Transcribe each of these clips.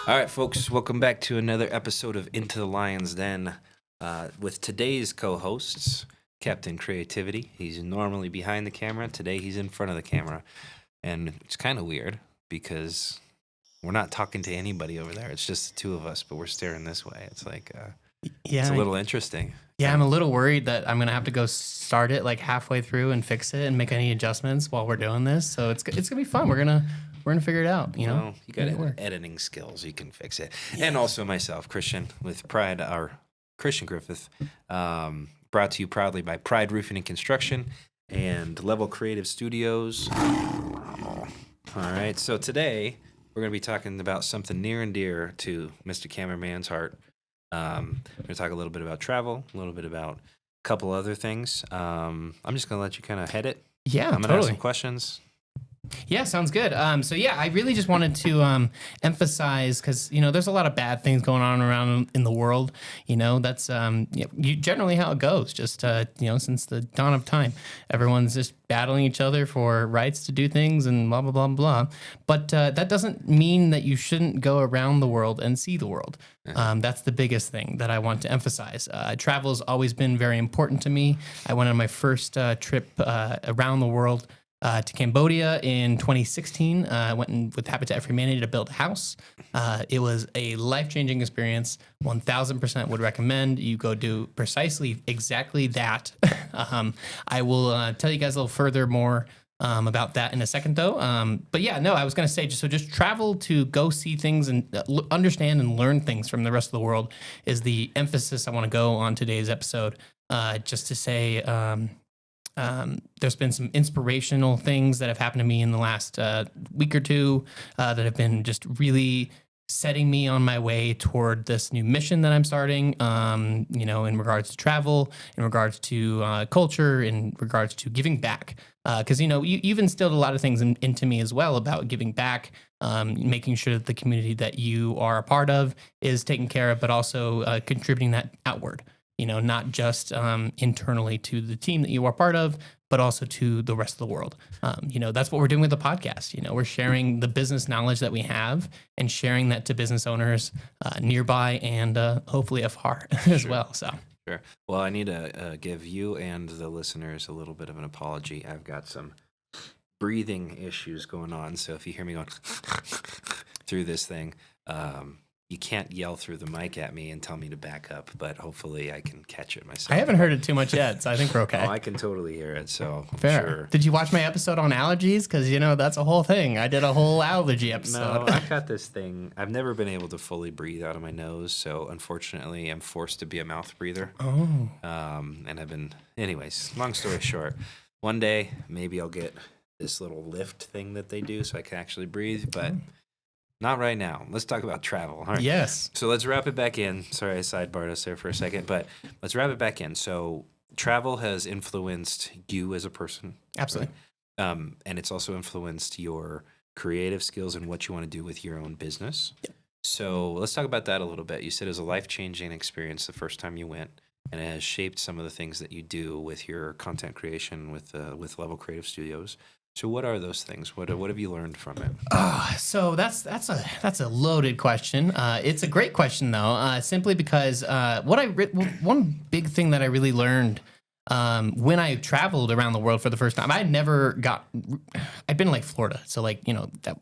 All right, folks, welcome back to another episode of Into the Lion's Den with today's co-hosts, Captain Creativity. He's normally behind the camera. Today, he's in front of the camera. And it's kind of weird because we're not talking to anybody over there. It's just the two of us, but we're staring this way. It's like, it's a little interesting. Yeah, I'm a little worried that I'm going to have to go start it like halfway through and fix it and make any adjustments while we're doing this. So it's going to be fun. We're going to figure it out, you know? Well, you got editing skills. You can fix it. Yeah. And also myself, Christian, with Pride, our Christian Griffith, brought to you proudly by Pride Roofing and Construction and Level Creative Studios. All right, so today we're going to be talking about something near and dear to Mr. Cameraman's heart. We're going to talk a little bit about travel, a little bit about a couple other things. I'm just going to let you kind of head it. Yeah, I'm going to ask some questions. Yeah, sounds good. So yeah, I really just wanted to emphasize, because there's a lot of bad things going on around in the world. That's generally how it goes. Just since the dawn of time, everyone's just battling each other for rights to do things and blah blah blah blah. But that doesn't mean that you shouldn't go around the world and see the world. That's the biggest thing that I want to emphasize. Travel has always been very important to me. I went on my first trip around the world to Cambodia in 2016. I went with Habitat for Humanity to build a house. It was a life-changing experience. 1,000% would recommend you go do exactly that. I will tell you guys a little further more about that in a second, though. But yeah, no, I was going to say just travel to go see things and understand and learn things from the rest of the world is the emphasis I want to go on today's episode. Just to say, there's been some inspirational things that have happened to me in the last week or two that have been just really setting me on my way toward this new mission that I'm starting, in regards to travel, in regards to culture, in regards to giving back. Because, you've instilled a lot of things into me as well about giving back, making sure that the community that you are a part of is taken care of, but also contributing that outward. Not just internally to the team that you are part of, but also to the rest of the world. That's what we're doing with the podcast. We're sharing the business knowledge that we have and sharing that to business owners nearby and hopefully afar as well. So. Sure. Well, I need to give you and the listeners a little bit of an apology. I've got some breathing issues going on, so if you hear me going through this thing, you can't yell through the mic at me and tell me to back up, but hopefully I can catch it myself. I haven't heard it too much yet, so I think we're okay. Oh, I can totally hear it, so I'm Fair. sure. Did you watch my episode on allergies? Because, that's a whole thing. I did a whole allergy episode. No, I got this thing. I've never been able to fully breathe out of my nose, so unfortunately I'm forced to be a mouth breather. Oh. And I've been, anyways, long story short, one day maybe I'll get this little lift thing that they do so I can actually breathe, but... Not right now. Let's talk about travel. All right. Yes. So let's wrap it back in. Sorry, I sidebarred us there for a second, but let's wrap it back in. So travel has influenced you as a person. Absolutely. Right? And it's also influenced your creative skills and what you want to do with your own business. Yep. So let's talk about that a little bit. You said it was a life-changing experience the first time you went, and it has shaped some of the things that you do with your content creation with Level Creative Studios. So what are those things? What have you learned from it? So that's a loaded question. It's a great question though, simply because one big thing that I really learned when I traveled around the world for the first time, I'd been like Florida, so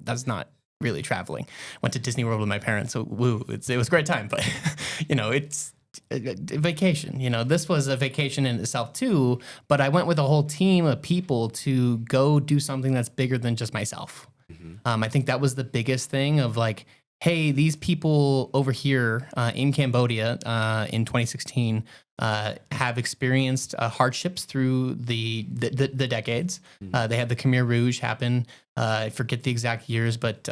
that's not really traveling. Went to Disney World with my parents, so it was a great time, but it's a vacation. This was a vacation in itself too, but I went with a whole team of people to go do something that's bigger than just myself. Mm-hmm. I think that was the biggest thing of like, hey, these people over here in Cambodia in 2016 have experienced hardships through the decades. Mm-hmm. They had the Khmer Rouge happen. I forget the exact years, but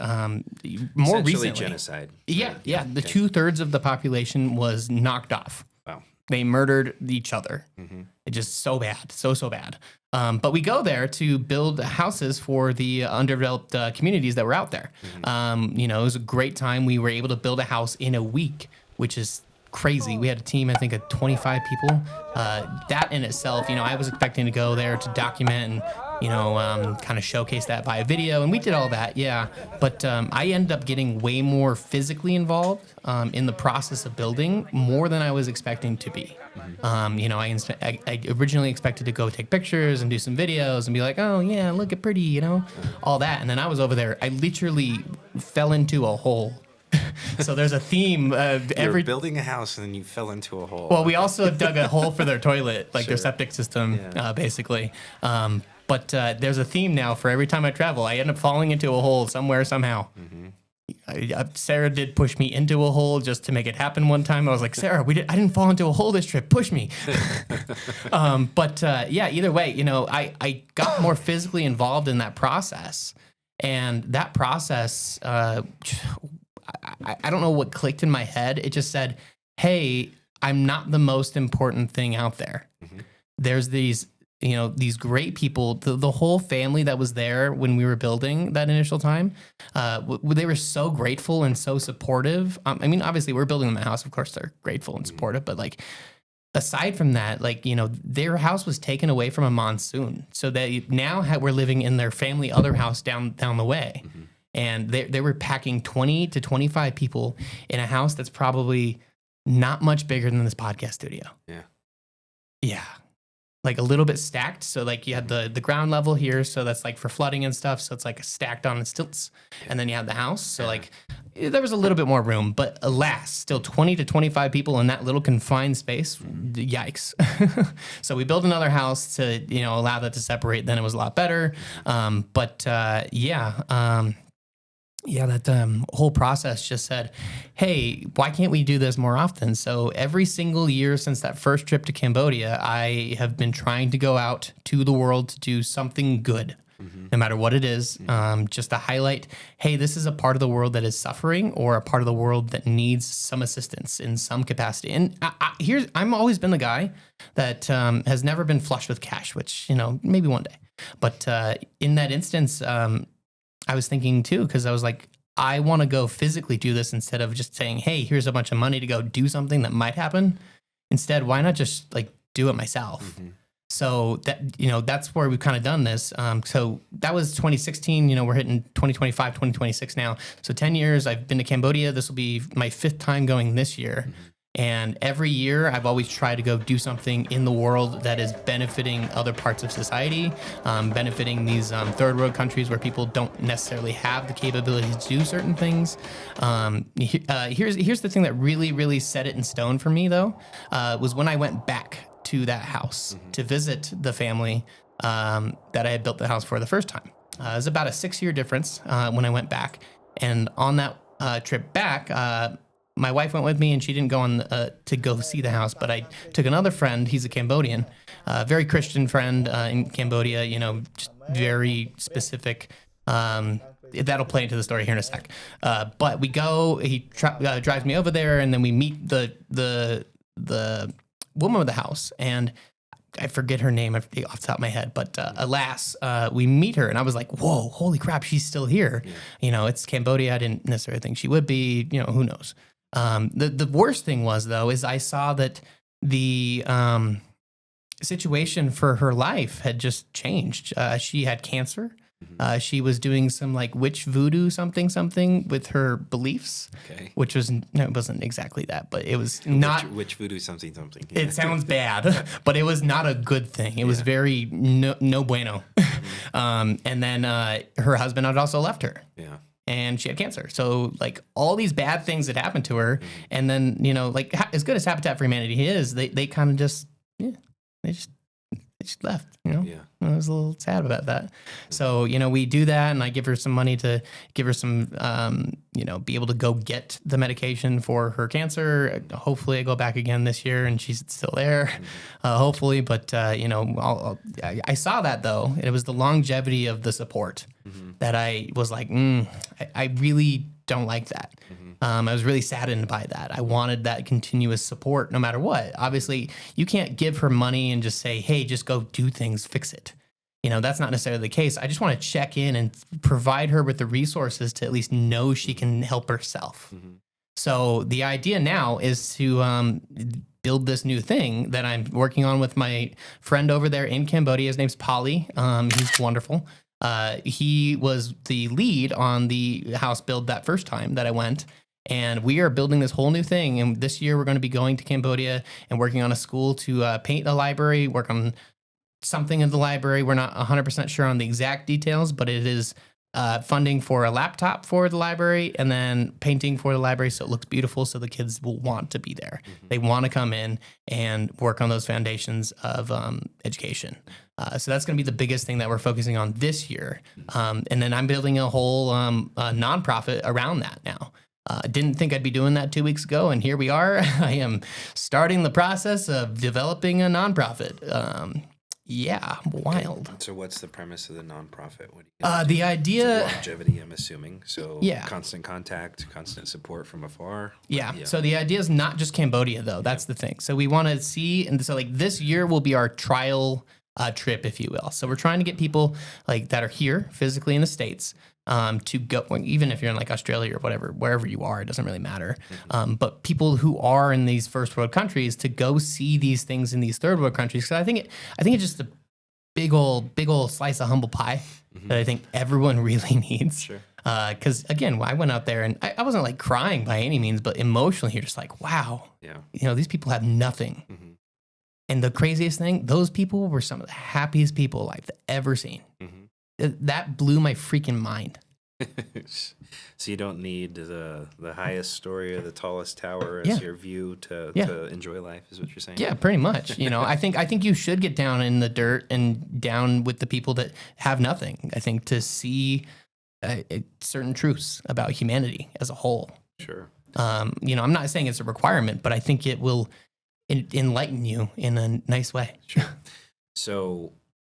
more recently, genocide. Yeah. The 2/3 of the population was knocked off. Wow. They murdered each other. Mm-hmm. It's just so bad, so bad. But we go there to build houses for the underdeveloped communities that were out there. Mm-hmm. It was a great time. We were able to build a house in a week, which is crazy. We had a team, I think, of 25 people. That in itself, I was expecting to go there to document and kind of showcase that via video. And we did all that, yeah. But I ended up getting way more physically involved in the process of building, more than I was expecting to be. I originally expected to go take pictures and do some videos and be like, oh, yeah, look at pretty, all that. And then I was over there. I literally fell into a hole. So there's a theme. You're building a house and then you fell into a hole. Well, we also dug a hole for their toilet, like their septic system, basically. But there's a theme now for every time I travel. I end up falling into a hole somewhere, somehow. Sarah did push me into a hole just to make it happen one time. I was like, Sarah, I didn't fall into a hole this trip. Push me. Either way, I got more physically involved in that process. And that process, I don't know what clicked in my head. It just said, hey, I'm not the most important thing out there. There's these great people, the whole family that was there when we were building that initial time, they were so grateful and so supportive. Obviously we're building them a house. Of course they're grateful and supportive, but aside from that, their house was taken away from a monsoon. So they now we're living in their family other house down the way. And they were packing 20 to 25 people in a house that's probably not much bigger than this podcast studio. Yeah. A little bit stacked. So you had the ground level here. So that's for flooding and stuff. So it's stacked on stilts. And then you have the house. So there was a little bit more room, but alas, still 20 to 25 people in that little confined space. Yikes. So we built another house to, allow that to separate. Then it was a lot better. That whole process just said, hey, why can't we do this more often? So every single year since that first trip to Cambodia, I have been trying to go out to the world to do something good, no matter what it is, just to highlight, hey, this is a part of the world that is suffering or a part of the world that needs some assistance in some capacity. And I'm always been the guy that has never been flush with cash, which, maybe one day. But in that instance, I was thinking too, because I was like, I want to go physically do this instead of just saying, hey, here's a bunch of money to go do something that might happen. Instead, why not just do it myself? So that, that's where we've kind of done this. So that was 2016, we're hitting 2025, 2026 now. So 10 years I've been to Cambodia. This will be my 5th time going this year. And every year, I've always tried to go do something in the world that is benefiting other parts of society, benefiting these third world countries where people don't necessarily have the capability to do certain things. Here's the thing that really, really set it in stone for me, though, was when I went back to that house to visit the family that I had built the house for the first time. It was about a 6-year difference when I went back. And on that trip back, my wife went with me, and she didn't go on to go see the house, but I took another friend. He's a Cambodian, very Christian friend in Cambodia, just very specific. That'll play into the story here in a sec. But we go, he drives me over there, and then we meet the woman of the house, and I forget her name off the top of my head, but alas, we meet her, and I was like, whoa, holy crap, she's still here. It's Cambodia. I didn't necessarily think she would be, who knows. The worst thing was, though, is I saw that the situation for her life had just changed. She had cancer. She was doing some witch voodoo something with her beliefs, which was, no, it wasn't exactly that, but it was not witch voodoo something. Yeah. It sounds bad, but it was not a good thing. It was very no bueno. And then her husband had also left her. Yeah. And she had cancer. So all these bad things that happened to her. And then, as good as Habitat for Humanity is, they kind of just, they just left, Yeah. I was a little sad about that. So, we do that, and I give her some money to give her some, be able to go get the medication for her cancer. Hopefully I go back again this year and she's still there, hopefully. But, I saw that, though. It was the longevity of the support that I was like, I really don't like that. I was really saddened by that. I wanted that continuous support no matter what. Obviously, you can't give her money and just say, hey, just go do things, fix it. That's not necessarily the case. I just want to check in and provide her with the resources to at least know she can help herself. So the idea now is to build this new thing that I'm working on with my friend over there in Cambodia. His name's Polly. He's wonderful. He was the lead on the house build that first time that I went. And we are building this whole new thing. And this year we're going to be going to Cambodia and working on a school to paint a library, work on something in the library. We're not 100% sure on the exact details, but it is funding for a laptop for the library and then painting for the library so it looks beautiful so the kids will want to be there. They want to come in and work on those foundations of education. So that's going to be the biggest thing that we're focusing on this year. And then I'm building a whole nonprofit around that now. Didn't think I'd be doing that 2 weeks ago, and here we are. I am starting the process of developing a nonprofit. Yeah, wild. So what's the premise of the nonprofit? What do you the idea... longevity, I'm assuming. So yeah. Constant contact, constant support from afar. Yeah. So the idea is not just Cambodia, though. That's the thing. So we want to see, and so like this year will be our trial trip, if you will. So we're trying to get people like that are here physically in the States to go, even if you're in like Australia or whatever, wherever you are, it doesn't really matter. But people who are in these first world countries to go see these things in these third world countries. Because I think it's just a big old slice of humble pie that I think everyone really needs. Sure. Because again, I went out there and I wasn't like crying by any means, but emotionally you're just like, wow, these people have nothing. And the craziest thing, those people were some of the happiest people I've ever seen. That blew my freaking mind. So you don't need the highest story or the tallest tower as your view to enjoy life, is what you're saying? Yeah, pretty much. I think you should get down in the dirt and down with the people that have nothing. I think to see certain truths about humanity as a whole. Sure. I'm not saying it's a requirement, but I think it will enlighten you in a nice way. Sure. So,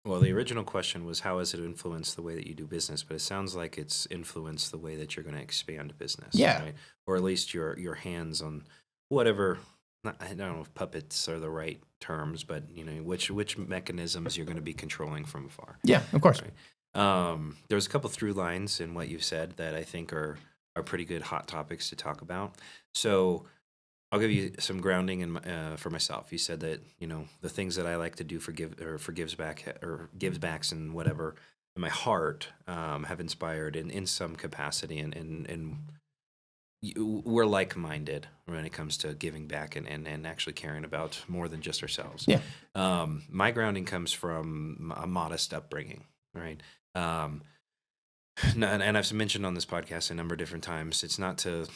well, the original question was how has it influenced the way that you do business? But it sounds like it's influenced the way that you're going to expand business. Yeah. Right? Or at least your hands on whatever. I don't know if puppets are the right terms, but which mechanisms you're going to be controlling from afar. Yeah, of course. Right? There's a couple through lines in what you've said that I think are pretty good hot topics to talk about. So I'll give you some grounding for myself. You said that the things that I like to do for gives backs and whatever in my heart have inspired in some capacity, and we're like-minded when it comes to giving back and actually caring about more than just ourselves. Yeah. My grounding comes from a modest upbringing, right? And I've mentioned on this podcast a number of different times. It's not to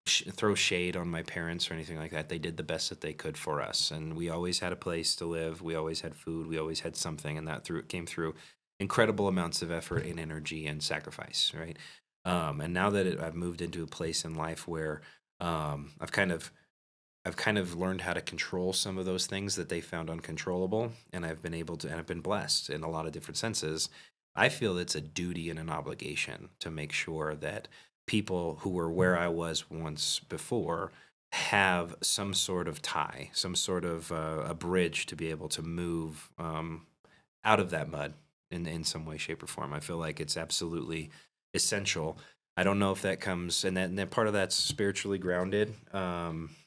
throw shade on my parents or anything like that. They did the best that they could for us, and we always had a place to live. We always had food. We always had something, and that came through incredible amounts of effort and energy and sacrifice, right? And now that I've moved into a place in life where I've kind of learned how to control some of those things that they found uncontrollable, and I've been able to, and I've been blessed in a lot of different senses. I feel it's a duty and an obligation to make sure that people who were where I was once before have some sort of tie, some sort of a bridge to be able to move out of that mud in some way, shape, or form. I feel like it's absolutely essential. I don't know if that comes, and that part of that's spiritually grounded,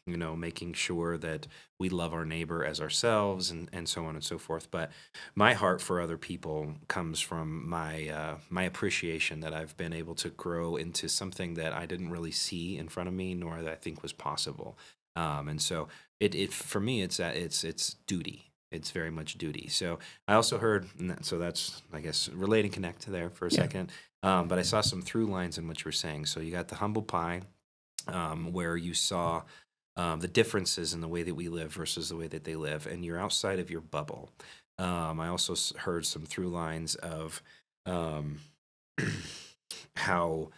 making sure that we love our neighbor as ourselves and so on and so forth. But my heart for other people comes from my appreciation that I've been able to grow into something that I didn't really see in front of me, nor that I think was possible. And so it for me, it's duty. It's very much duty. So I also heard, so that's, I guess, relate and connect to there for a second. But I saw some through lines in what you were saying. So you got the humble pie, where you saw the differences in the way that we live versus the way that they live, and you're outside of your bubble. I also heard some through lines of how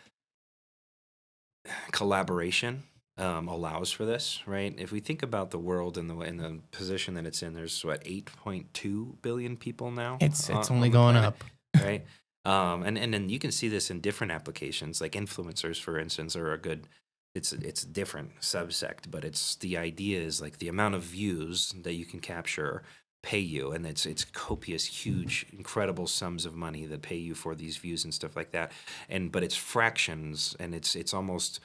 collaboration allows for this, right? If we think about the world and the position that it's in, there's 8.2 billion people now. It's only going up, right? And then you can see this in different applications, like influencers, for instance, are a good. It's a different subsect, but it's the idea is like the amount of views that you can capture pay you, and it's copious, huge, incredible sums of money that pay you for these views and stuff like that. But it's fractions, and it's almost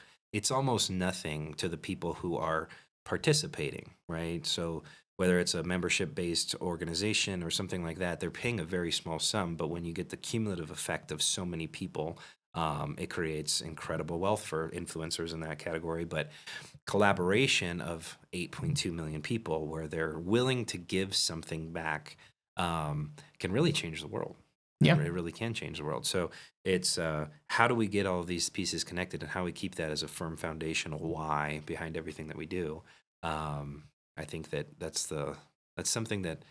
nothing to the people who are participating, right? So whether it's a membership-based organization or something like that, they're paying a very small sum, but when you get the cumulative effect of so many people, it creates incredible wealth for influencers in that category. But collaboration of 8.2 million people where they're willing to give something back can really change the world. Yeah. It really can change the world. So it's how do we get all of these pieces connected and how we keep that as a firm foundational why behind everything that we do. I think that's something that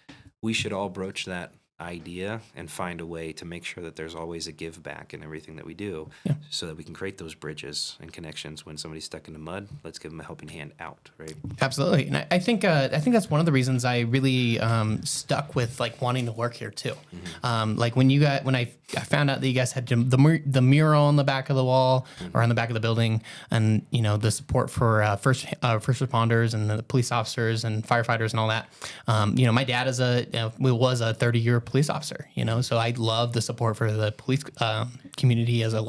we should all broach that idea and find a way to make sure that there's always a give back in everything that we do, so that we can create those bridges and connections. When somebody's stuck in the mud, let's give them a helping hand out, right? Absolutely. And I think that's one of the reasons I really stuck with like wanting to work here too. Like when I found out that you guys had the mural on the back of the wall or on the back of the building, and the support for first responders and the police officers and firefighters and all that. My dad was a 30-year police officer, so I love the support for the police community as a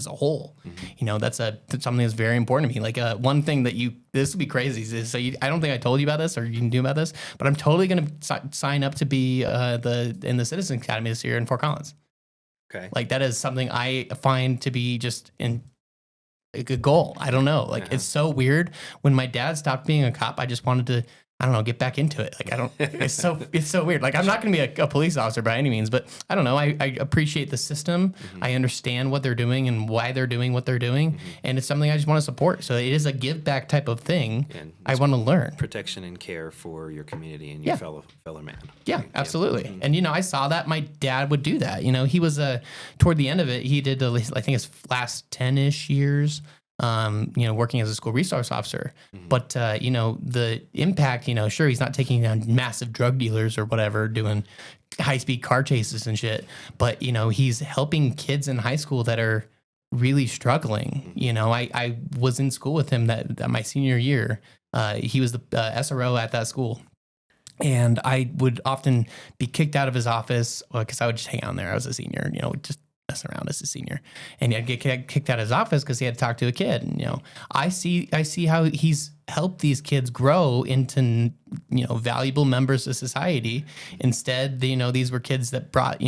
whole. That's something that's very important to me. Like one thing that this will be crazy is I don't think I told you about this or you can do about this, but I'm totally going to sign up to be in the Citizens Academy this year in Fort Collins. Okay. Like that is something I find to be just a good goal. I don't know. Like it's so weird. When my dad stopped being a cop, I just wanted to, I don't know, get back into it. Like it's so weird. Like I'm not going to be a police officer by any means, but I don't know. I appreciate the system. I understand what they're doing and why they're doing what they're doing. And it's something I just want to support. So it is a give back type of thing. And I want to learn. Protection and care for your community and your fellow man. Yeah, absolutely. And, I saw that my dad would do that. He was toward the end of it, he did, I think his last 10-ish years, working as a school resource officer. But, the impact, sure, he's not taking down massive drug dealers or whatever, doing high-speed car chases and shit. But, he's helping kids in high school that are really struggling. I was in school with him that my senior year. He was the SRO at that school. And I would often be kicked out of his office because I would just hang out there. I was a senior, just mess around as a senior, and I'd get kicked out of his office because he had to talk to a kid. And, I see how he's helped these kids grow into, valuable members of society. Instead, these were kids that brought,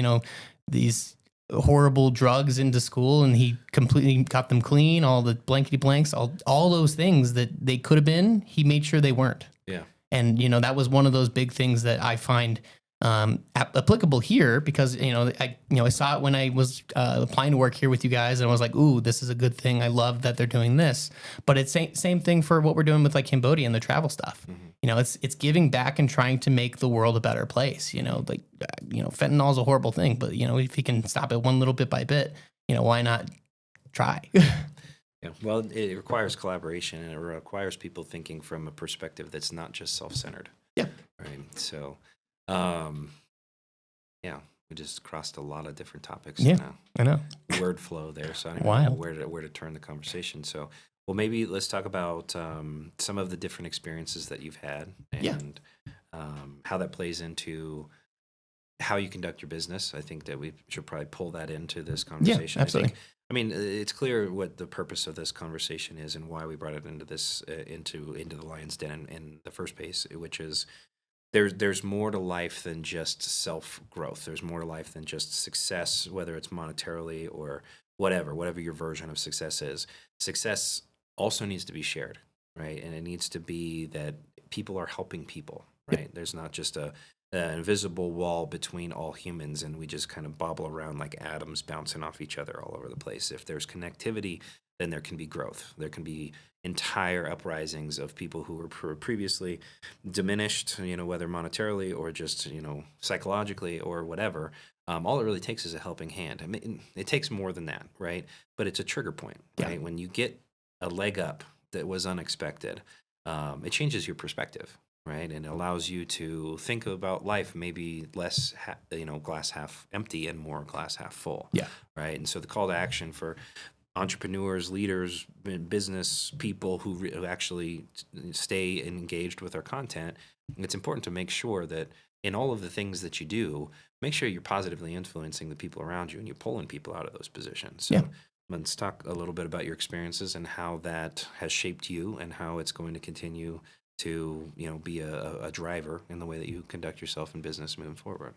these horrible drugs into school, and he completely got them clean. All the blankety blanks, all those things that they could have been, he made sure they weren't. Yeah. And, that was one of those big things that I find applicable here because, I saw it when I was applying to work here with you guys, and I was like, ooh, this is a good thing. I love that they're doing this. But it's same thing for what we're doing with like Cambodia and the travel stuff. It's giving back and trying to make the world a better place. Fentanyl is a horrible thing, but, if you can stop it one little bit by bit, why not try? Yeah, well, it requires collaboration, and it requires people thinking from a perspective that's not just self-centered. Yeah. Right. So, we just crossed a lot of different topics. Yeah, I know. Word flow there, so I don't know where to turn the conversation. So, well, maybe let's talk about some of the different experiences that you've had and how that plays into how you conduct your business. I think that we should probably pull that into this conversation. Yeah, absolutely. It's clear what the purpose of this conversation is and why we brought it into this into the Lion's Den in the first place, which is there's more to life than just self-growth. There's more to life than just success, whether it's monetarily or whatever your version of success is. Success also needs to be shared, right? And it needs to be that people are helping people, right? There's not just an invisible wall between all humans and we just kind of bobble around like atoms bouncing off each other all over the place. If there's connectivity, then there can be growth. There can be entire uprisings of people who were previously diminished, whether monetarily or just, psychologically or whatever. All it really takes is a helping hand. I mean, it takes more than that, right? But it's a trigger point, right? When you get a leg up that was unexpected, it changes your perspective, right? And it allows you to think about life maybe less, glass half empty and more glass half full. Yeah. Right. And so the call to action for entrepreneurs, leaders, business people who actually stay engaged with our content, it's important to make sure that in all of the things that you do, make sure you're positively influencing the people around you and you're pulling people out of those positions. So Let's talk a little bit about your experiences and how that has shaped you and how it's going to continue to, be a driver in the way that you conduct yourself in business moving forward.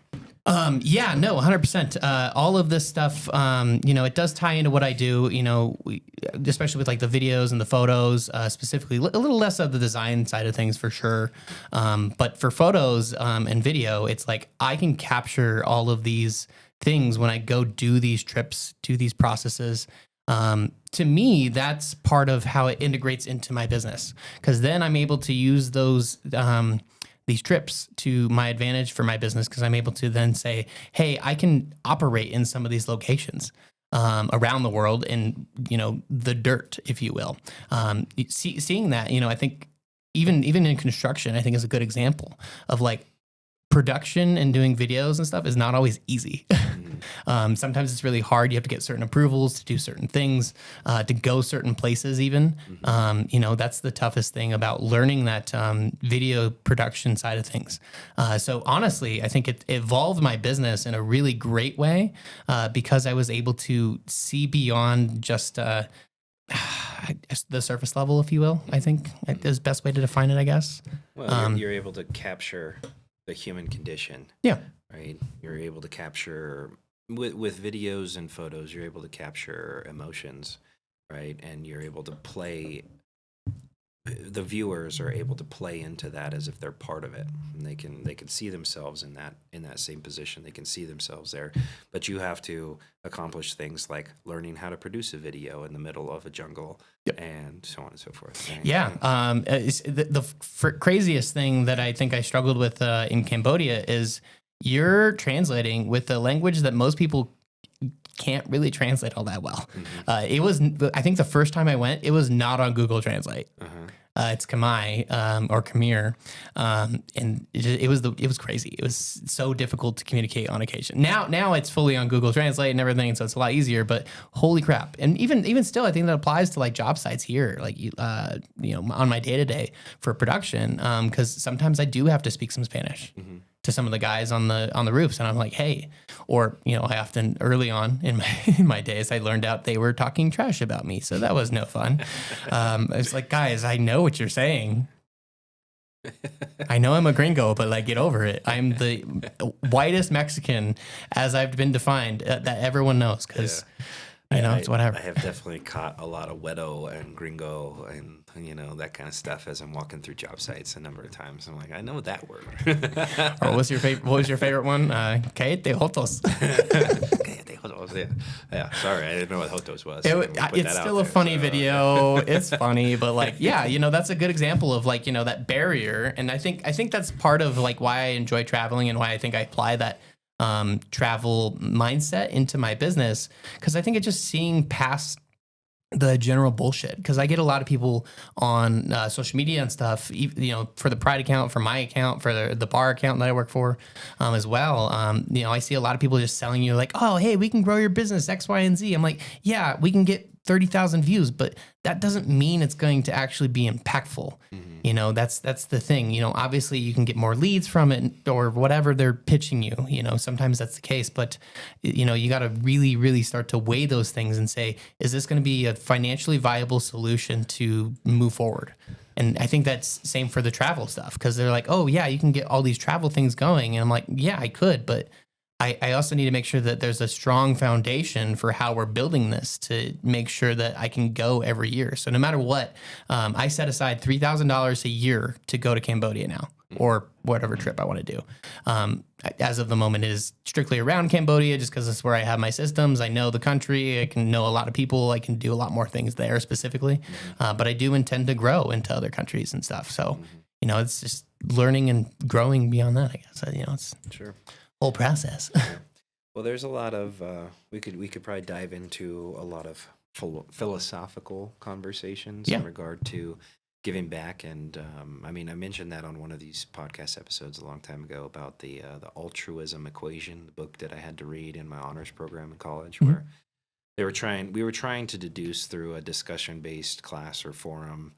Yeah, no, 100%. All of this stuff, it does tie into what I do, especially with like the videos and the photos, specifically a little less of the design side of things for sure. But for photos, and video, it's like I can capture all of these things when I go do these trips, do these processes. To me, that's part of how it integrates into my business, because then I'm able to use these trips to my advantage for my business, because I'm able to then say, hey, I can operate in some of these locations around the world in, the dirt, if you will. Seeing that, I think even in construction, I think is a good example of like production and doing videos and stuff is not always easy. Sometimes it's really hard. You have to get certain approvals to do certain things, to go certain places even. That's the toughest thing about learning that video production side of things. So honestly, I think it evolved my business in a really great way, because I was able to see beyond just the surface level, if you will. I think is the best way to define it, I guess. Well, you're able to capture the human condition. Yeah. Right. You're able to capture with videos and photos, you're able to capture emotions, right? And you're able to play, the viewers are able to play into that as if they're part of it. And they can see themselves in that same position. They can see themselves there. But you have to accomplish things like learning how to produce a video in the middle of a jungle. Yep. And so on and so forth. Right? Yeah. It's the craziest thing that I think I struggled with in Cambodia is you're translating with a language that most people can't really translate all that well. It was, I think the first time I went, it was not on Google Translate. It's Khmer, or Khmer. And it was crazy. It was so difficult to communicate on occasion. Now it's fully on Google Translate and everything. So it's a lot easier, but holy crap. And even still, I think that applies to like job sites here, like, on my day to day for production. Cause sometimes I do have to speak some Spanish. To some of the guys on the roofs, and I'm like, hey, or I often early on in my days, I learned out they were talking trash about me, so that was no fun. It's like, guys, I know what you're saying. I know I'm a gringo, but like, get over it. I'm the whitest Mexican, as I've been defined, that everyone knows, because it's whatever. I have definitely caught a lot of wedo and gringo and that kind of stuff as I'm walking through job sites a number of times. I'm like, I know that word. Or what was your favorite one? Cállate jotos. Cállate jotos. Yeah. Sorry, I didn't know what jotos was. It's still a funny video. It's funny, but like, that's a good example of like, that barrier. And I think that's part of like why I enjoy traveling and why I think I apply that travel mindset into my business, because I think it's just seeing past the general bullshit. Because I get a lot of people on social media and stuff, for the Pride account, for my account, for the bar account that I work for, as well. I see a lot of people just selling you like, oh, hey, we can grow your business X, Y, and Z. I'm like, yeah, we can get 30,000 views, but that doesn't mean it's going to actually be impactful. That's the thing. Obviously you can get more leads from it or whatever they're pitching you. Sometimes that's the case, but you got to really, really start to weigh those things and say, is this going to be a financially viable solution to move forward? And I think that's same for the travel stuff, because they're like, oh yeah, you can get all these travel things going. And I'm like, yeah, I could, but I also need to make sure that there's a strong foundation for how we're building this to make sure that I can go every year. So no matter what, I set aside $3,000 a year to go to Cambodia now, or whatever trip I want to do. As of the moment, it is strictly around Cambodia, just because it's where I have my systems. I know the country. I can know a lot of people. I can do a lot more things there specifically. But I do intend to grow into other countries and stuff. So, it's just learning and growing beyond that, I guess. It's sure. Whole process. Well, there's a lot of we could probably dive into a lot of philosophical conversations in regard to giving back, and I mentioned that on one of these podcast episodes a long time ago about the altruism equation, the book that I had to read in my honors program in college, where we were trying to deduce through a discussion based class or forum,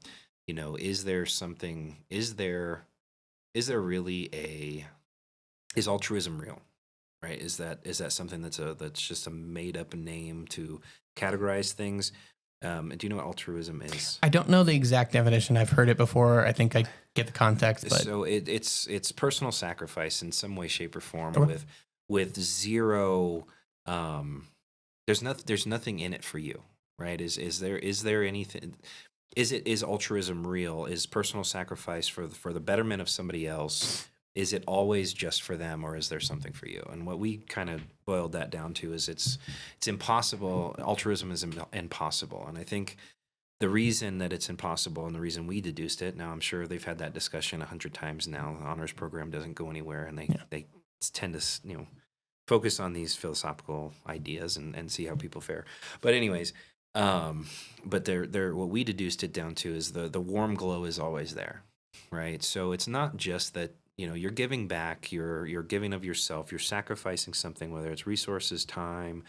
is altruism real? right? Is that something that's just a made up name to categorize things? Do you know what altruism is? I don't know the exact definition. I've heard it before. I think I get the context, but So it's personal sacrifice in some way, shape, or form okay. with zero. Um, there's nothing in it for you, right? Is there anything? Is altruism real? Is personal sacrifice for the betterment of somebody else? Is it always just for them, or is there something for you? And what we kind of boiled that down to is it's impossible. Altruism is impossible, and I think the reason that it's impossible and the reason we deduced it. Now, I'm sure they've had that discussion 100 times now. The honors program doesn't go anywhere, and they tend to focus on these philosophical ideas and see how people fare. But anyways, but they're what we deduced it down to is the warm glow is always there, right? So it's not just that you're giving back, you're giving of yourself, you're sacrificing something, whether it's resources, time,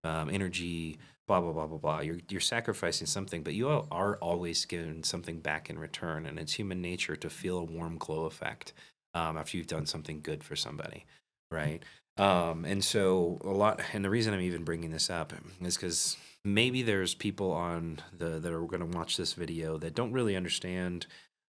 energy, blah blah blah blah blah. You're sacrificing something, but you are always given something back in return, and it's human nature to feel a warm glow effect after you've done something good for somebody, right? And so and the reason I'm even bringing this up is because maybe there's people that are going to watch this video that don't really understand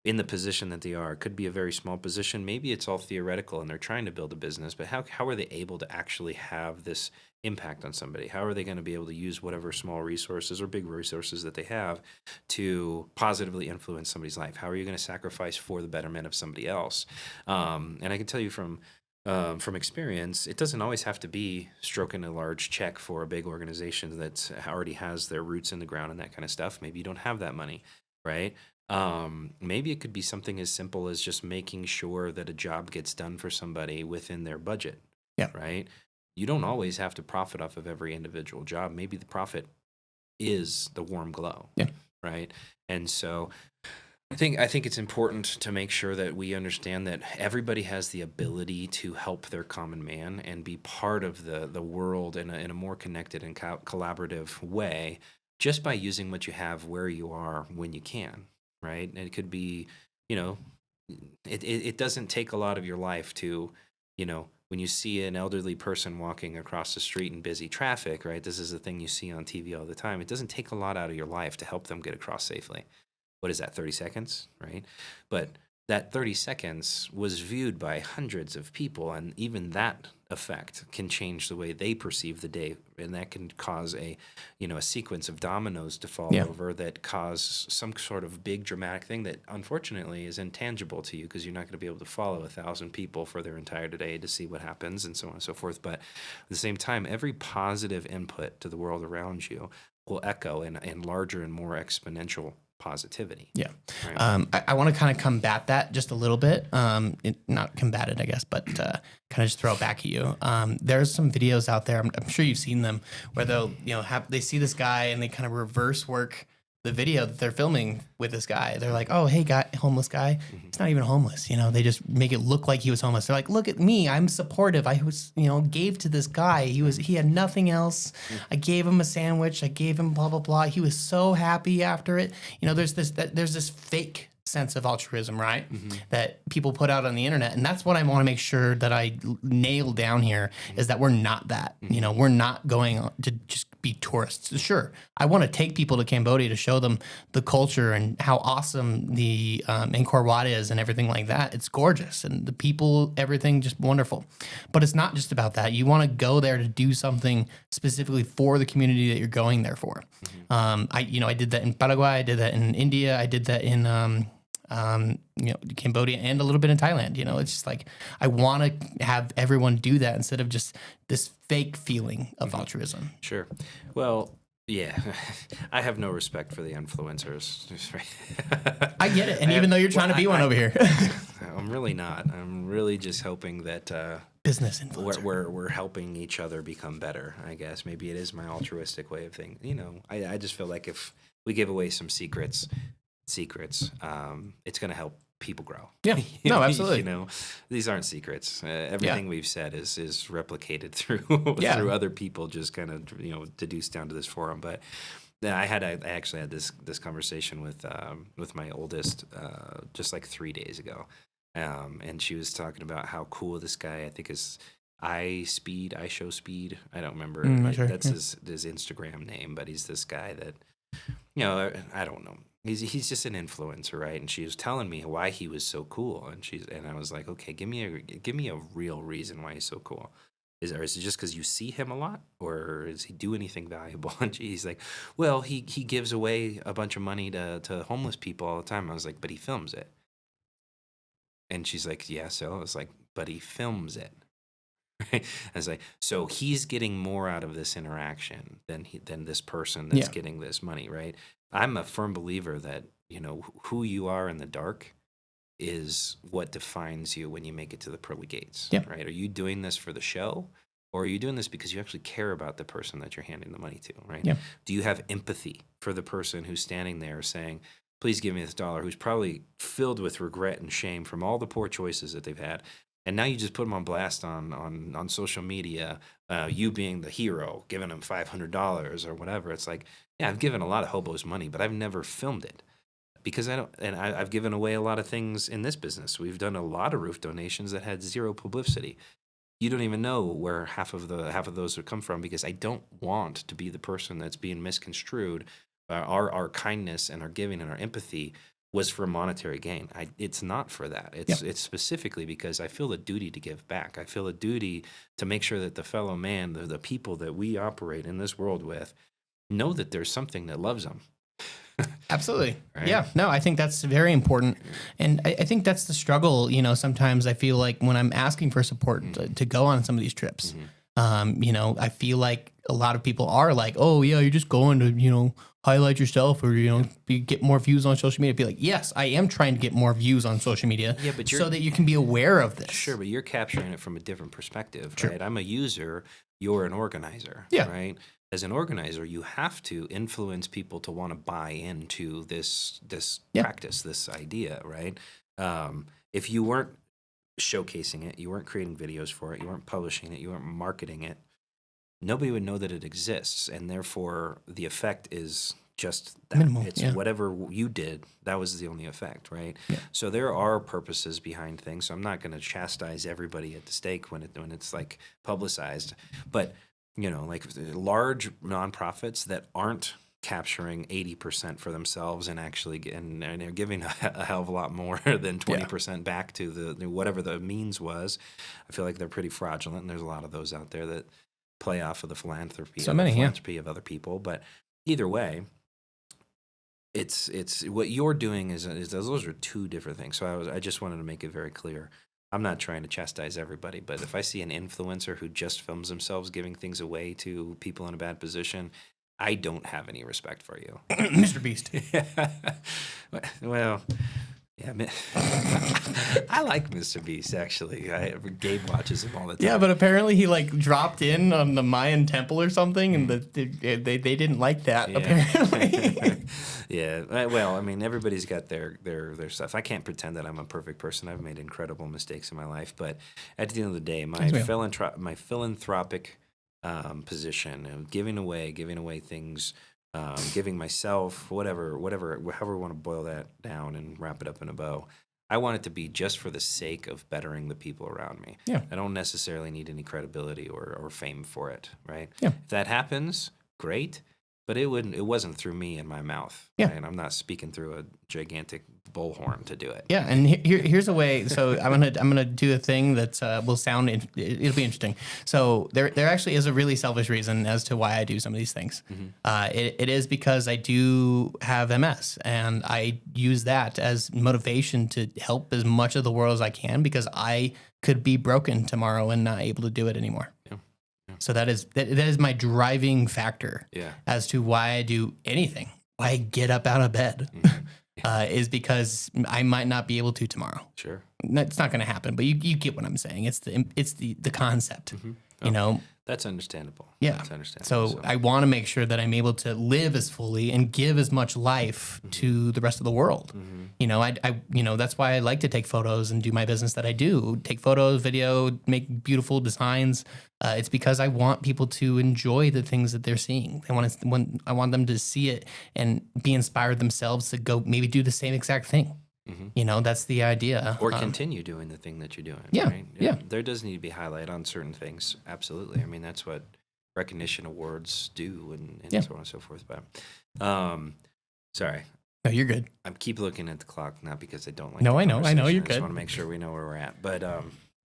in the position that they are. It could be a very small position. Maybe it's all theoretical and they're trying to build a business, but how are they able to actually have this impact on somebody? How are they going to be able to use whatever small resources or big resources that they have to positively influence somebody's life? How are you going to sacrifice for the betterment of somebody else? And I can tell you from experience, it doesn't always have to be stroking a large check for a big organization that already has their roots in the ground and that kind of stuff. Maybe you don't have that money, right? Maybe it could be something as simple as just making sure that a job gets done for somebody within their budget, Yeah. right? You don't always have to profit off of every individual job. Maybe the profit is the warm glow, Yeah. right? And so I think it's important to make sure that we understand that everybody has the ability to help their common man and be part of the world in a more connected and collaborative way, just by using what you have where you are when you can, right? And it could be, it doesn't take a lot of your life to, when you see an elderly person walking across the street in busy traffic, right? This is the thing you see on TV all the time. It doesn't take a lot out of your life to help them get across safely. What is that, 30 seconds, right? But that 30 seconds was viewed by hundreds of people, and even that effect can change the way they perceive the day, and that can cause a sequence of dominoes to fall over that cause some sort of big dramatic thing that unfortunately is intangible to you, because you're not going to be able to follow 1,000 people for their entire day to see what happens and so on and so forth. But at the same time, every positive input to the world around you will echo in larger and more exponential positivity. Yeah. Right? I want to kind of combat that just a little bit. Not combat it, I guess, but kind of just throw it back at you. There's some videos out there, I'm sure you've seen them, where they'll, they see this guy and they kind of reverse work the video that they're filming with this guy. They're like, oh, hey, homeless guy. He's not even homeless. They just make it look like he was homeless. They're like, look at me. I'm supportive. I was, gave to this guy. He had nothing else. I gave him a sandwich. I gave him blah, blah, blah. He was so happy after it. There's this fake sense of altruism, right? That people put out on the internet. And that's what I want to make sure that I nail down here is that we're not that. We're not going to just be tourists. Sure, I want to take people to Cambodia to show them the culture and how awesome the Angkor Wat is and everything like that. It's gorgeous, and the people, everything just wonderful. But it's not just about that. You want to go there to do something specifically for the community that you're going there for. I did that in Paraguay. I did that in India. I did that in Cambodia and a little bit in Thailand. It's just like I want to have everyone do that instead of just this fake feeling of altruism. Sure. Well, yeah, I have no respect for the influencers. I get it, and even though you're trying to be one over here, I'm really not. I'm really just hoping that business influencer. We're helping each other become better. I guess maybe it is my altruistic way of thinking. I just feel like if we give away some secrets, it's going to help people grow. Yeah, no, absolutely. These aren't secrets. Everything we've said is replicated through other people, just kind of deduced down to this forum. But I actually had this conversation with my oldest just like 3 days ago, and she was talking about how cool this guy, I think his I show speed. I don't remember. Not sure. That's his Instagram name, but he's this guy that, I don't know. He's just an influencer, right? And she was telling me why he was so cool, and I was like, okay, give me a real reason why he's so cool. Is it just because you see him a lot, or does he do anything valuable? And he's like, well, he gives away a bunch of money to homeless people all the time. I was like, but he films it. And she's like, yeah, so I was like, but he films it. Right? I was like, so he's getting more out of this interaction than this person that's getting this money, right? I'm a firm believer that, who you are in the dark is what defines you when you make it to the pearly gates, right? Are you doing this for the show, or are you doing this because you actually care about the person that you're handing the money to, right? Yeah. Do you have empathy for the person who's standing there saying, please give me this $1, who's probably filled with regret and shame from all the poor choices that they've had? And now you just put them on blast on social media, you being the hero, giving them $500 or whatever. It's like, yeah, I've given a lot of hobos money, but I've never filmed it. Because I've given away a lot of things in this business. We've done a lot of roof donations that had zero publicity. You don't even know where half of those would come from, because I don't want to be the person that's being misconstrued. Our kindness and our giving and our empathy was for monetary gain. It's not for that. It's specifically because I feel the duty to give back. I feel a duty to make sure that the fellow man, the people that we operate in this world with, know that there's something that loves them. Absolutely. Right? Yeah. No, I think that's very important. And I think that's the struggle. Sometimes I feel like when I'm asking for support to go on some of these trips, I feel like a lot of people are like, oh, yeah, you're just going to, highlight yourself or, get more views on social media. Be like, yes, I am trying to get more views on social media so that you can be aware of this. Sure, but you're capturing it from a different perspective, Sure. right? I'm a user, you're an organizer, right? As an organizer, you have to influence people to want to buy into this practice, this idea, right? If you weren't showcasing it, you weren't creating videos for it, you weren't publishing it, you weren't marketing it, nobody would know that it exists, and therefore the effect is just that. Minimal, it's whatever you did, that was the only effect, right? Yeah. So there are purposes behind things. So I'm not going to chastise everybody at the stake when it's like publicized, but like large nonprofits that aren't capturing 80% for themselves and actually and they're giving a hell of a lot more than 20% back to the whatever the means was. I feel like they're pretty fraudulent, and there's a lot of those out there that play off of the philanthropy of other people. But either way, it's what you're doing is those are two different things. So I just wanted to make it very clear. I'm not trying to chastise everybody, but if I see an influencer who just films themselves giving things away to people in a bad position, I don't have any respect for you. Mr. Beast. Well, yeah, I like Mr. Beast, actually. Gabe watches him all the time. Yeah, but apparently he dropped in on the Mayan temple or something, and they didn't like that, apparently. Yeah, well, I mean, everybody's got their stuff. I can't pretend that I'm a perfect person. I've made incredible mistakes in my life, but at the end of the day, my philanthropic position of giving away things, giving myself, however we want to boil that down and wrap it up in a bow. I want it to be just for the sake of bettering the people around me. Yeah. I don't necessarily need any credibility or fame for it, right? Yeah. If that happens, great. But it wasn't through me and my mouth. Yeah. Right? I'm not speaking through a gigantic bullhorn to do it. Yeah, and here's a way. So I'm gonna do a thing that will sound. It'll be interesting. So there actually is a really selfish reason as to why I do some of these things. Mm-hmm. It is because I do have MS, and I use that as motivation to help as much of the world as I can, because I could be broken tomorrow and not able to do it anymore. Yeah. So that is my driving factor as to why I do anything. Why I get up out of bed is because I might not be able to tomorrow. Sure, it's not going to happen. But you get what I'm saying. It's the concept. Mm-hmm. That's understandable. Yeah, that's understandable. So I want to make sure that I'm able to live as fully and give as much life to the rest of the world. Mm-hmm. I that's why I like to take photos and do my business that I do. Take photos, video, make beautiful designs. It's because I want people to enjoy the things that they're seeing. I want them to see it and be inspired themselves to go maybe do the same exact thing. That's the idea. Or continue doing the thing that you're doing. Yeah, Right? yeah. There does need to be highlight on certain things. Absolutely. I mean, that's what recognition awards do, and so on and so forth. But, sorry. No, you're good. I keep looking at the clock, not because I don't like. No, the I know, you're conversation. I good. just want to make sure we know where we're at. But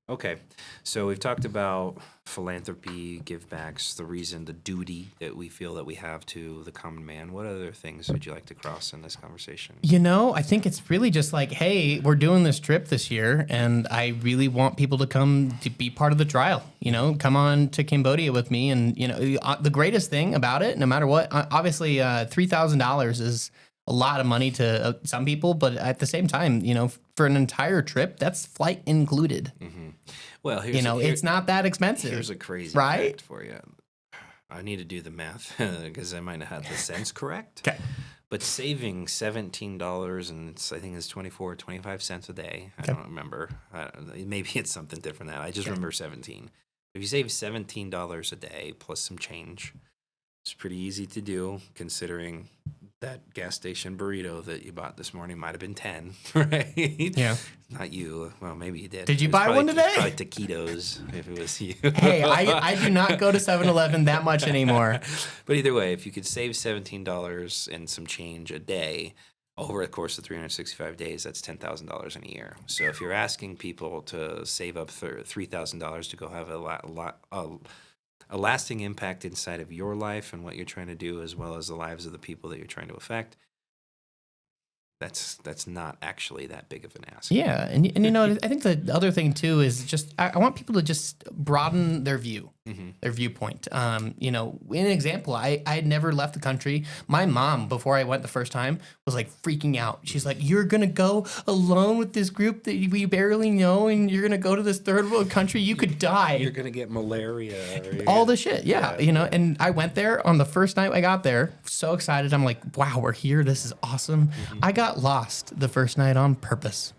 okay, so we've talked about philanthropy, give backs, the reason, the duty that we feel that we have to the common man. What other things would you like to cross in this conversation? I think it's really just like, hey, we're doing this trip this year, and I really want people to come to be part of the trial. Come on to Cambodia with me, and the greatest thing about it, no matter what, obviously, $3,000 is a lot of money to some people, but at the same time, for an entire trip, that's flight included. Mm-hmm. Well, it's not that expensive. Here's a crazy right? fact for you. I need to do the math because I might not have the cents correct. Okay. But saving $17 and I think it's 24, 25 cents a day. I don't remember. Maybe it's something different now. I just remember 17. If you save $17 a day plus some change, it's pretty easy to do considering that gas station burrito that you bought this morning might have been 10, right? Yeah. Not you. Well, maybe you did. Did you buy one today? Probably taquitos if it was you. Hey, I do not go to 7-Eleven that much anymore. But either way, if you could save $17 and some change a day over the course of 365 days, that's $10,000 in a year. So if you're asking people to save up $3,000 to go have a lasting impact inside of your life and what you're trying to do, as well as the lives of the people that you're trying to affect, that's not actually that big of an ask. Yeah, and I think the other thing too is just I want people to just broaden their view, their viewpoint. In an example, I had never left the country. My mom, before I went the first time, was like freaking out. She's like, "You're gonna go alone with this group that we barely know, and you're gonna go to this third world country. You could die. You're gonna get malaria. All the shit." Yeah. And I went there on the first night I got there. So excited. I'm like, "Wow, we're here. This is awesome." I got lost the first night on purpose.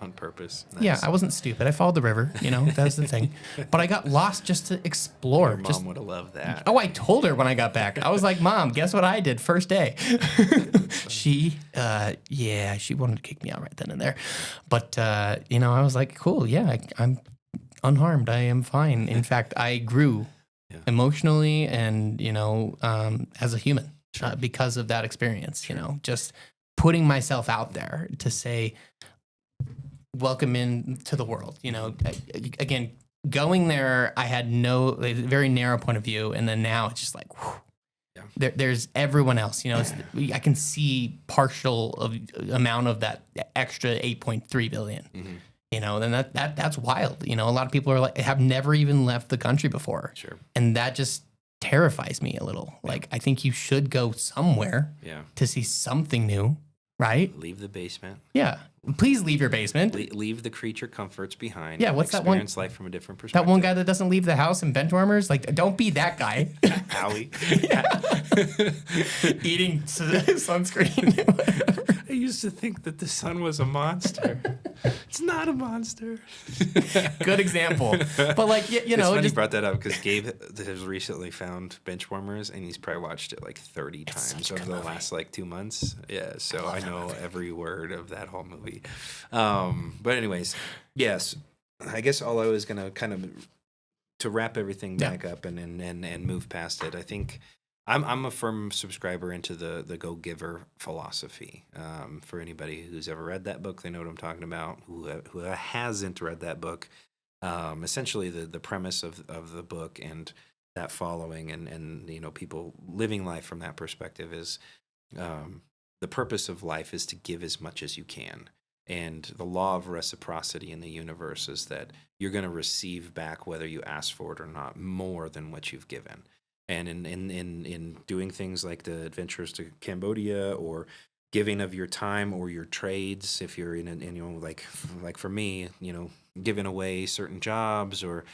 On purpose. Nice. Yeah, I wasn't stupid. I followed the river. That's the thing. But I got lost just to explore. Your mom would have loved that. Oh, I told her when I got back. I was like, "Mom, guess what I did first day?" She wanted to kick me out right then and there. But, I was like, cool, yeah, I'm unharmed. I am fine. In fact, I grew emotionally and, as a human because of that experience, just putting myself out there to say, welcome into the world. Again, going there, I had a very narrow point of view. And then now it's just like, whew, there's everyone else, I can see partial amount of that extra 8.3 billion, then that's wild. A lot of people are like, have never even left the country before. Sure. And that just terrifies me a little. Like, I think you should go somewhere to see something new, right? Leave the basement. Yeah. Please leave your basement. Leave the creature comforts behind. Yeah, what's that one? Experience life from a different perspective. That one guy that doesn't leave the house in bench warmers? Like, don't be that guy. Howie. Eating sunscreen. I used to think that the sun was a monster. It's not a monster. Good example. But like, it's funny you brought that up because Gabe has recently found bench warmers and he's probably watched it like 30 times over the last like 2 months. Yeah, so I know every word of that whole movie. But anyways, yes, I guess all I was going to kind of to wrap everything back up and move past it. I think I'm a firm subscriber into the Go Giver philosophy. For anybody who's ever read that book, they know what I'm talking about. Who hasn't read that book, essentially the premise of the book and that following and people living life from that perspective is the purpose of life is to give as much as you can. And the law of reciprocity in the universe is that you're going to receive back, whether you ask for it or not, more than what you've given. And in doing things like the adventures to Cambodia or giving of your time or your trades, if you're like for me, giving away certain jobs or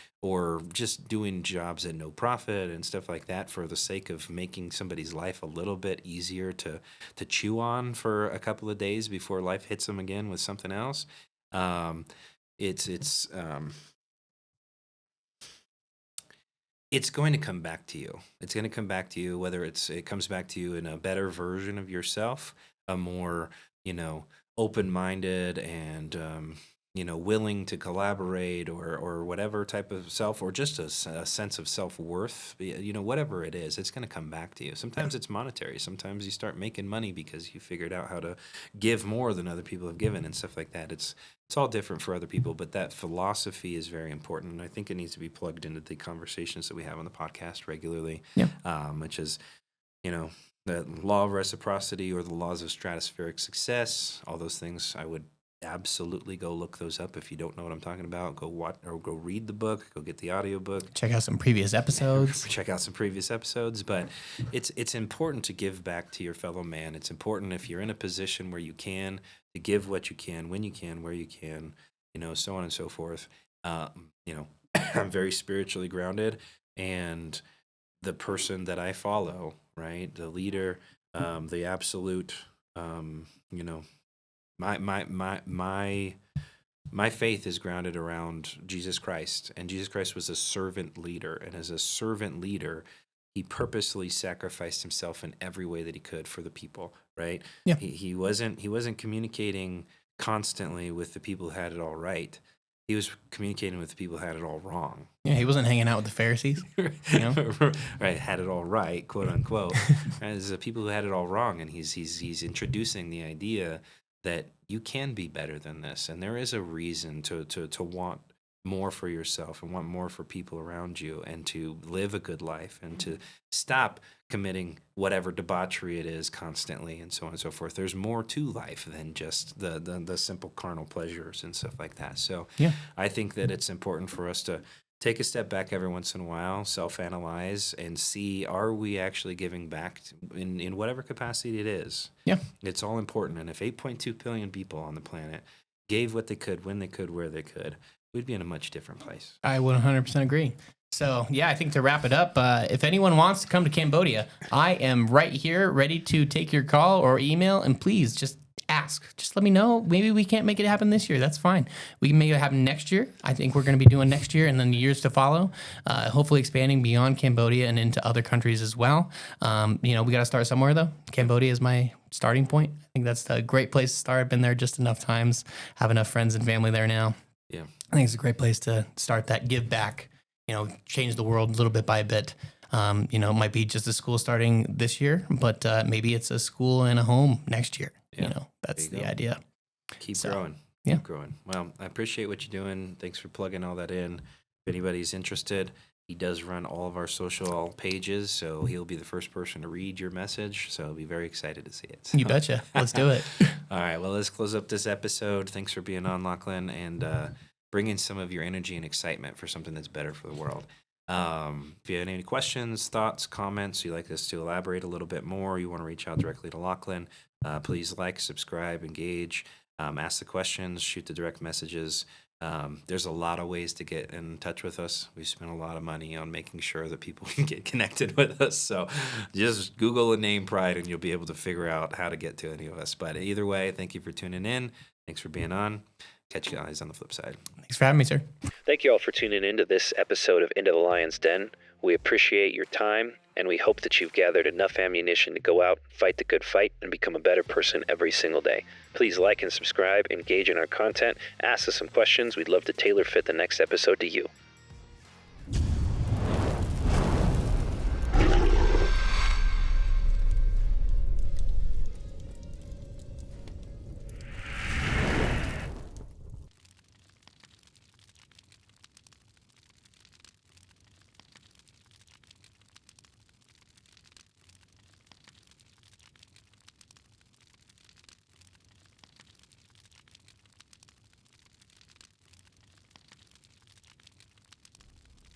just doing jobs at no profit and stuff like that for the sake of making somebody's life a little bit easier to chew on for a couple of days before life hits them again with something else. It's going to come back to you. It's going to come back to you, whether it comes back to you in a better version of yourself, a more, open-minded and willing to collaborate or whatever type of self, or just a sense of self-worth, whatever it is, it's going to come back to you. Sometimes it's monetary. Sometimes you start making money because you figured out how to give more than other people have given and stuff like that. It's all different for other people, but that philosophy is very important, and I think it needs to be plugged into the conversations that we have on the podcast regularly, which is, the law of reciprocity or the laws of stratospheric success, all those things. I would absolutely go look those up. If you don't know what I'm talking about, go watch or go read the book, go get the audiobook. Check out some previous episodes. But it's important to give back to your fellow man. It's important, if you're in a position where you can, to give what you can, when you can, where you can, so on and so forth. I'm very spiritually grounded, and the person that I follow, right, the leader, the absolute, my faith is grounded around Jesus Christ, and Jesus Christ was a servant leader, and as a servant leader, he purposely sacrificed himself in every way that he could for the people, right? Yeah. He wasn't communicating constantly with the people who had it all right. He was communicating with the people who had it all wrong. Yeah, he wasn't hanging out with the Pharisees. Right, had it all right, quote unquote. As the people who had it all wrong, and he's introducing the idea that you can be better than this, and there is a reason to want more for yourself and want more for people around you, and to live a good life, and to stop committing whatever debauchery it is constantly, and so on and so forth. There's more to life than just the simple carnal pleasures and stuff like that. So I think that it's important for us to take a step back every once in a while, self-analyze, and see, are we actually giving back in whatever capacity it is? Yeah. It's all important. And if 8.2 billion people on the planet gave what they could, when they could, where they could, we'd be in a much different place. I would 100% agree. So, I think to wrap it up, if anyone wants to come to Cambodia, I am right here ready to take your call or email, and please just ask. Just let me know. Maybe we can't make it happen this year. That's fine. We can make it happen next year. I think we're going to be doing next year and then the years to follow, hopefully expanding beyond Cambodia and into other countries as well. We got to start somewhere, though. Cambodia is my starting point. I think that's a great place to start. I've been there just enough times, have enough friends and family there now. Yeah. I think it's a great place to start that give back, change the world little bit by bit. It might be just a school starting this year, but maybe it's a school and a home next year. Yeah. That's the idea. Keep growing. Yeah. Keep growing. Well, I appreciate what you're doing. Thanks for plugging all that in. If anybody's interested, he does run all of our social pages, so he'll be the first person to read your message. So I'll be very excited to see it. So. You betcha. Let's do it. All right. Well, let's close up this episode. Thanks for being on, Lachlan, and bringing some of your energy and excitement for something that's better for the world. If you have any questions, thoughts, comments, you'd like us to elaborate a little bit more, you want to reach out directly to Lachlan, please like, subscribe, engage, ask the questions, shoot the direct messages. There's a lot of ways to get in touch with us. We spent a lot of money on making sure that people can get connected with us. So just Google the name Pride and you'll be able to figure out how to get to any of us. But either way, thank you for tuning in. Thanks for being on. Catch you guys on the flip side. Thanks for having me, sir. Thank you all for tuning in to this episode of Into the Lion's Den. We appreciate your time, and we hope that you've gathered enough ammunition to go out, fight the good fight, and become a better person every single day. Please like and subscribe, engage in our content, ask us some questions. We'd love to tailor fit the next episode to you.